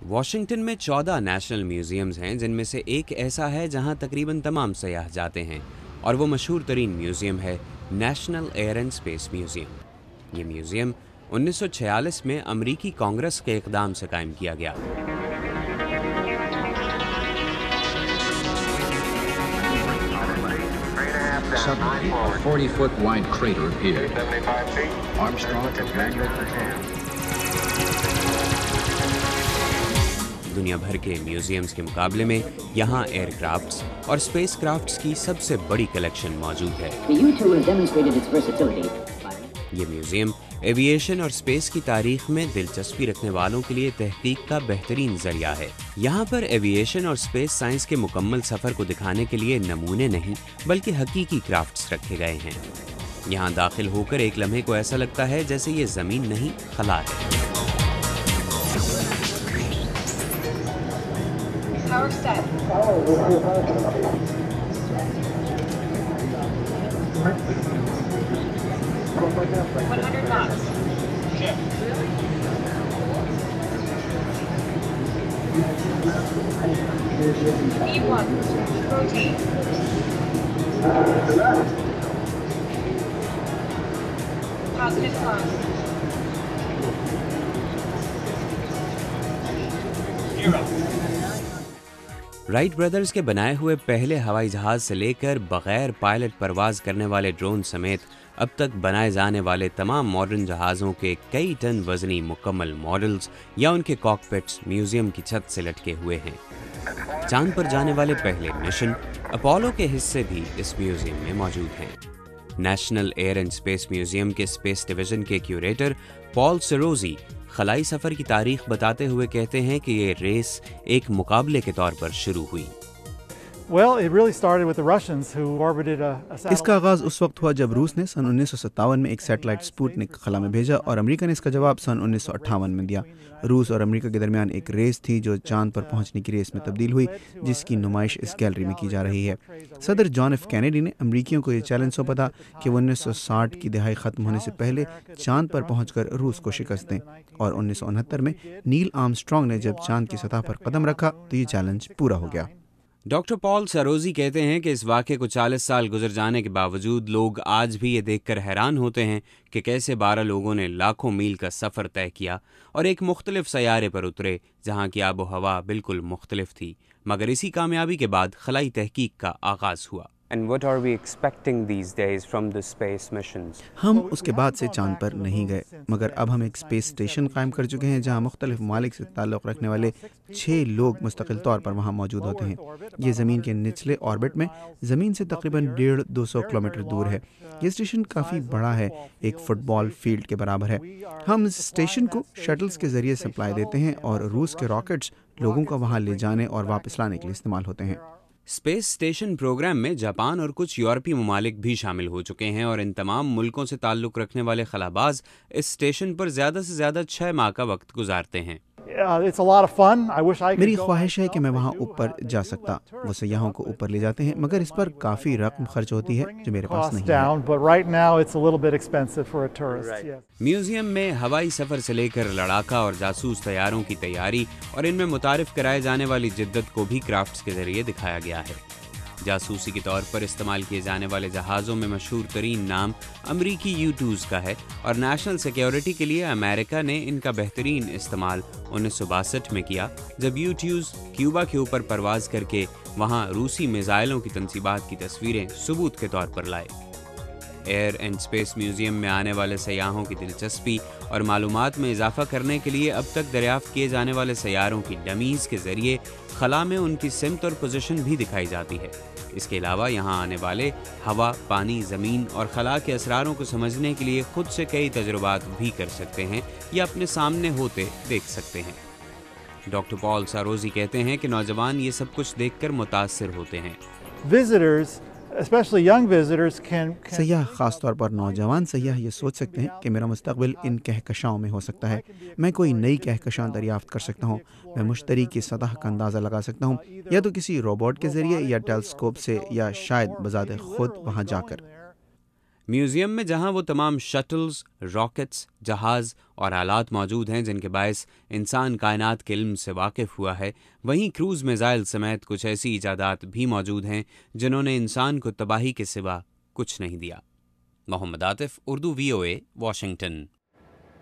Washington میں 14 national museums ہیں، جن میں سے ایک ایسا ہے جہاں تقریباً تمام سیاح جاتے ہیں، اور وہ مشہور ترین میوزیم ہے national air and space museum. یہ میوزیم 1946 میں امریکی کانگریس کے اقدام سے قائم کیا گیا۔ Suddenly, a 40-foot wide crater appeared. Armstrong was manual. دنیا بھر کے میوزیمز کے مقابلے میں یہاں ایئر کرافٹس اور اسپیس کرافٹس کی سب سے بڑی کلیکشن موجود ہے۔ یہ میوزیم ایویشن اور اسپیس کی تاریخ میں دلچسپی رکھنے والوں کے لیے تحقیق کا بہترین ذریعہ ہے۔ یہاں پر ایویشن اور اسپیس سائنس کے مکمل سفر کو دکھانے کے لیے نمونے نہیں بلکہ حقیقی کرافٹس رکھے گئے ہیں۔ یہاں داخل ہو کر ایک لمحے کو ایسا لگتا ہے جیسے یہ زمین نہیں خلا ہے۔ Power set. 100 knots. V1. Rotate. Positive climb. Right brothers کے بنائے ہوئے پہلے ہوائی جہاز سے لے کر بغیر پائلٹ پرواز کرنے والے ڈرون سمیت اب تک بنائے جانے والے تمام ماڈرن جہازوں کے کئی ٹن وزنی مکمل ماڈلز یا ان کے کاکپٹس میوزیم کی چھت سے لٹکے ہوئے ہیں۔ چاند پر جانے والے پہلے مشن اپولو کے حصے بھی اس میوزیم میں موجود ہیں۔ National air and space museum کے اسپیس ڈویژن کے کیوریٹر پال سروزی خلائی سفر کی تاریخ بتاتے ہوئے کہتے ہیں کہ یہ ریس ایک مقابلے کے طور پر شروع ہوئی۔ اس کا آغاز اس وقت ہوا جب روس نے سن 1957 میں ایک سیٹلائٹ سپوٹنک خلا میں بھیجا اور امریکہ نے اس کا جواب سن 1958 میں دیا۔ روس اور امریکہ کے درمیان ایک ریس تھی جو چاند پر پہنچنے کی ریس میں تبدیل ہوئی، جس کی نمائش اس گیلری میں کی جا رہی ہے۔ صدر جان ایف کینیڈی نے امریکیوں کو یہ چیلنج سونپا تھا کہ وہ 1960 کی دہائی ختم ہونے سے پہلے چاند پر پہنچ کر روس کو شکست دیں، اور 1969 میں نیل آرمسٹرانگ نے جب چاند کی سطح پر قدم رکھا تو یہ چیلنج پورا ہو گیا۔ ڈاکٹر پال سروزی کہتے ہیں کہ اس واقعے کو 40 سال گزر جانے کے باوجود لوگ آج بھی یہ دیکھ کر حیران ہوتے ہیں کہ کیسے 12 لوگوں نے لاکھوں میل کا سفر طے کیا اور ایک مختلف سیارے پر اترے جہاں کی آب و ہوا بالکل مختلف تھی، مگر اسی کامیابی کے بعد خلائی تحقیق کا آغاز ہوا۔ And what are we expecting these days from the space missions? ہم اس کے بعد سے چاند پر نہیں گئے، مگر اب ہم ایک اسپیس اسٹیشن قائم کر چکے ہیں جہاں مختلف ممالک سے تعلق رکھنے والے 6 لوگ مستقل طور پر وہاں موجود ہوتے ہیں۔ یہ زمین کے نچلے آربٹ میں زمین سے تقریباً 150-200 کلومیٹر دور ہے۔ یہ اسٹیشن کافی بڑا ہے، ایک فٹ بال فیلڈ کے برابر ہے۔ ہم اس اسٹیشن کو شٹلز کے ذریعے سپلائی دیتے ہیں اور روس کے راکٹس لوگوں کو وہاں لے جانے اور واپس لانے کے لیے استعمال ہوتے ہیں۔ اسپیس اسٹیشن پروگرام میں جاپان اور کچھ یورپی ممالک بھی شامل ہو چکے ہیں، اور ان تمام ملکوں سے تعلق رکھنے والے خلاباز اس اسٹیشن پر زیادہ سے زیادہ 6 ماہ کا وقت گزارتے ہیں۔ میری خواہش ہے کہ میں وہاں اوپر جا سکتا۔ وہ سیاحوں کو اوپر لے جاتے ہیں، مگر اس پر کافی رقم خرچ ہوتی ہے جو میرے پاس نہیں ہے۔ میوزیم میں ہوائی سفر سے لے کر لڑاکا اور جاسوس طیاروں کی تیاری اور ان میں متعارف کرائے جانے والی جدت کو بھی کرافٹس کے ذریعے دکھایا گیا ہے۔ جاسوسی کے طور پر استعمال کیے جانے والے جہازوں میں مشہور ترین نام امریکی U-2s کا ہے، اور نیشنل سیکیورٹی کے لیے امریکہ نے ان کا بہترین استعمال 1962 میں کیا جب U-2s کیوبا کے اوپر پرواز کر کے وہاں روسی میزائلوں کی تنصیبات کی تصویریں ثبوت کے طور پر لائے۔ ایئر اینڈ اسپیس میوزیم میں آنے والے سیاحوں کی دلچسپی اور معلومات میں اضافہ کرنے کے لیے اب تک دریافت کیے جانے والے سیاروں کی ڈمیز کے ذریعے خلا میں ان کی سمت اور پوزیشن بھی دکھائی جاتی ہے۔ اس کے علاوہ یہاں آنے والے ہوا، پانی، زمین اور خلا کے اسراروں کو سمجھنے کے لیے خود سے کئی تجربات بھی کر سکتے ہیں یا اپنے سامنے ہوتے دیکھ سکتے ہیں۔ ڈاکٹر پال ساروزی کہتے ہیں کہ نوجوان یہ سب کچھ دیکھ کر متاثر ہوتے ہیں۔ سیاح، خاص طور پر نوجوان سیاح، یہ سوچ سکتے ہیں کہ میرا مستقبل ان کہکشاؤں میں ہو سکتا ہے۔ میں کوئی نئی کہکشاں دریافت کر سکتا ہوں، میں مشتری کی سطح کا اندازہ لگا سکتا ہوں، یا تو کسی روبوٹ کے ذریعے یا ٹیلیسکوپ سے، یا شاید بذات خود وہاں جا کر۔ میوزیم میں جہاں وہ تمام شٹلز، راکٹس، جہاز اور آلات موجود ہیں جن کے باعث انسان کائنات کے علم سے واقف ہوا ہے، وہیں کروز میزائل سمیت کچھ ایسی ایجادات بھی موجود ہیں جنہوں نے انسان کو تباہی کے سوا کچھ نہیں دیا۔ محمد عاطف، اردو VOA، واشنگٹن۔